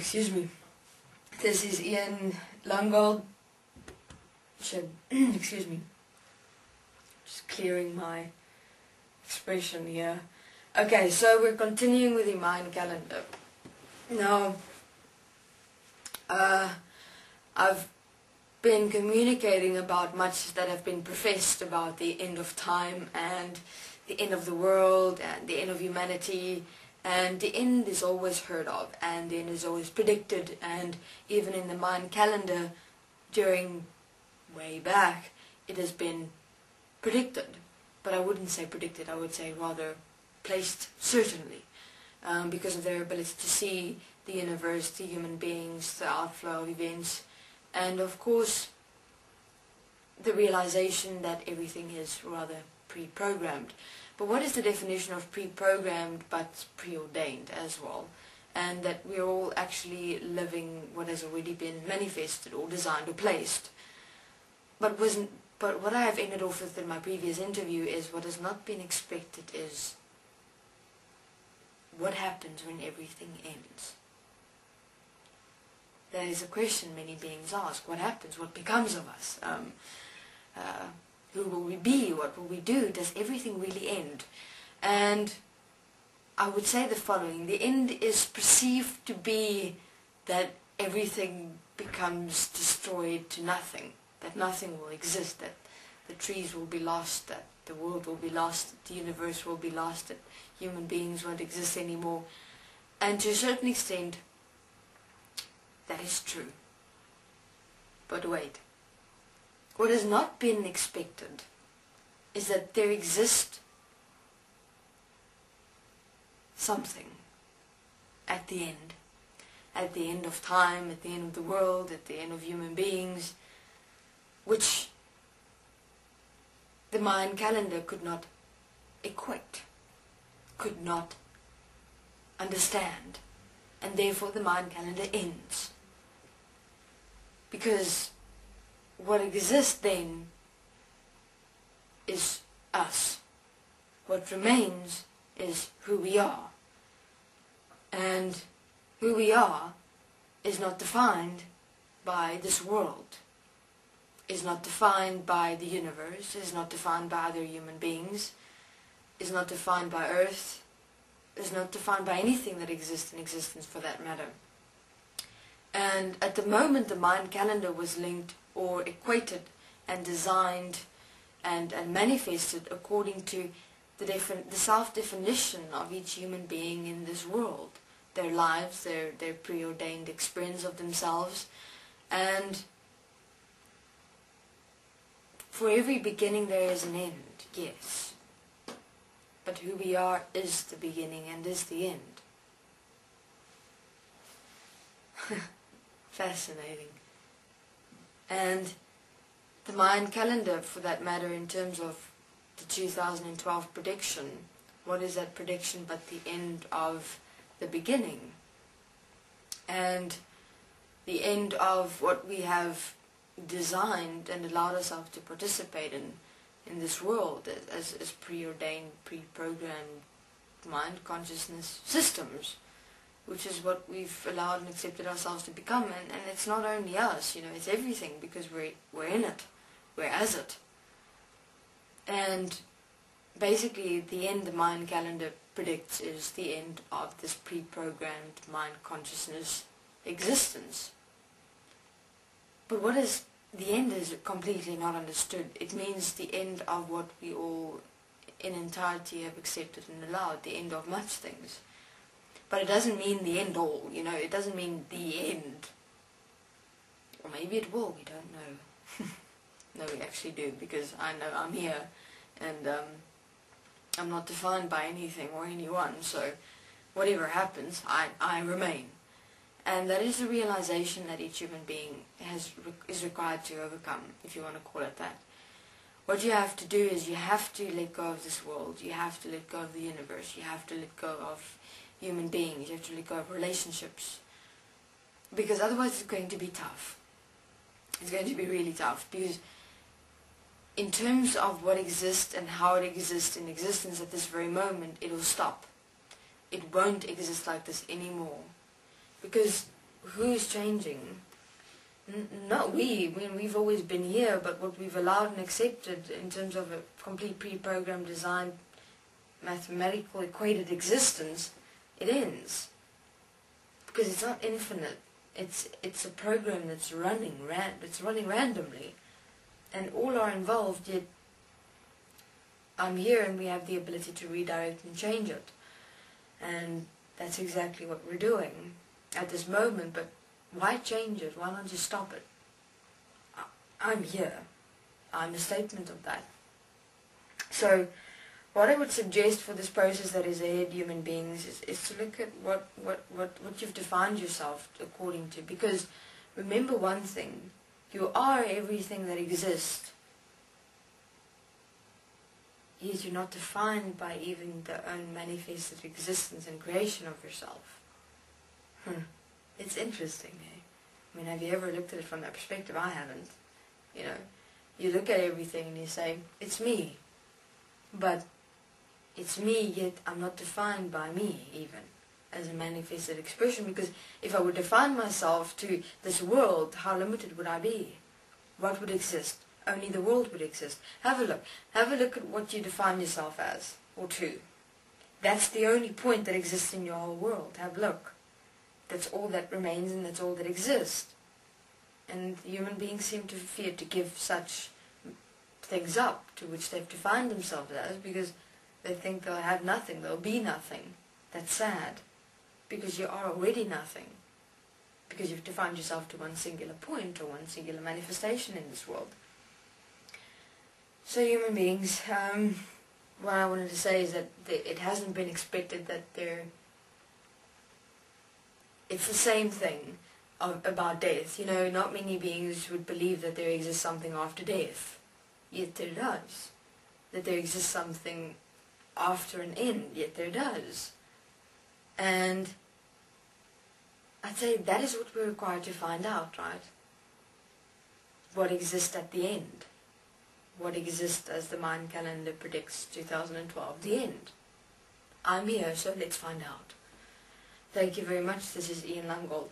excuse me. This is Xel Lungold. Excuse me. Just clearing my expression here. Okay, so we're continuing with the Mayan calendar. Now, I've been communicating about much that have been professed about the end of time and the end of the world and the end of humanity, and the end is always heard of and the end is always predicted, and even in the Mayan calendar during way back it has been predicted, but I wouldn't say predicted, I would say rather placed certainly, because of their ability to see the universe, the human beings, the outflow of events, and of course the realization that everything is rather pre-programmed. But what is the definition of pre-programmed but preordained as well? And that we're all actually living what has already been manifested or designed or placed. But what I have ended off with in my previous interview is what has not been expected is what happens when everything ends. That is a question many beings ask. What happens? What becomes of us? Who will we be? What will we do? Does everything really end? And I would say the following. The end is perceived to be that everything becomes destroyed to nothing. That nothing will exist. That the trees will be lost. That the world will be lost. That the universe will be lost. That human beings won't exist anymore. And to a certain extent, that is true. But wait. What has not been expected is that there exists something at the end of time, at the end of the world, at the end of human beings, which the Mayan calendar could not equate, could not understand, and therefore the Mayan calendar ends. Because what exists then is us. What remains is who we are. And who we are is not defined by this world, is not defined by the universe, is not defined by other human beings, is not defined by Earth, is not defined by anything that exists in existence for that matter. And at the moment the Mayan calendar was linked or equated and designed and manifested according to the self-definition of each human being in this world, their lives, their preordained experience of themselves. And for every beginning there is an end, yes, but who we are is the beginning and is the end. Fascinating. And the Mayan calendar, for that matter, in terms of the 2012 prediction, what is that prediction but the end of the beginning? And the end of what we have designed and allowed ourselves to participate in this world as preordained, pre-programmed mind consciousness systems, which is what we've allowed and accepted ourselves to become. And it's not only us, it's everything, because we're in it, we're as it. And basically the end the Mayan calendar predicts is the end of this pre-programmed mind consciousness existence. But what is the end is completely not understood. It means the end of what we all in entirety have accepted and allowed, the end of much things. But it doesn't mean the end all, it doesn't mean the end. Or maybe it will, we don't know. No, we actually do, because I know I'm here, and I'm not defined by anything or anyone, so whatever happens, I remain. And that is the realization that each human being is required to overcome, if you want to call it that. What you have to do is you have to let go of this world, you have to let go of the universe, you have to let go of human beings, you have to let go of relationships, because otherwise it's going to be tough. It's going to be really tough, because in terms of what exists and how it exists in existence at this very moment, it will stop. It won't exist like this anymore, because who's changing? Not we. I mean, we've always been here, but what we've allowed and accepted in terms of a complete pre-programmed, designed, mathematical, equated existence, it ends. Because it's not infinite. It's a program that's running randomly, and all are involved. Yet I'm here, and we have the ability to redirect and change it, and that's exactly what we're doing at this moment. But why change it? Why not just stop it? I'm here. I'm a statement of that. So what I would suggest for this process that is ahead, human beings, is to look at what you've defined yourself according to. Because remember one thing, you are everything that exists. Yet you're not defined by even the own manifested existence and creation of yourself. It's interesting, eh? I mean, have you ever looked at it from that perspective? I haven't. You know, you look at everything and you say, it's me. But it's me, yet I'm not defined by me, even, as a manifested expression. Because if I would define myself to this world, how limited would I be? What would exist? Only the world would exist. Have a look. Have a look at what you define yourself as, or to. That's the only point that exists in your whole world. Have a look. That's all that remains, and that's all that exists. And human beings seem to fear to give such things up to which they've defined themselves as, because they think they'll have nothing, they'll be nothing. That's sad, because you are already nothing, because you've defined yourself to one singular point or one singular manifestation in this world. So human beings, what I wanted to say is that it hasn't been expected that it's the same thing about death. You know, not many beings would believe that there exists something after death. Yet there does. That there exists something after an end. Yet there does. And I'd say that is what we're required to find out, right? What exists at the end. What exists as the Mayan calendar predicts 2012. The end. I'm here, so let's find out. Thank you very much. This is Xel Lungold.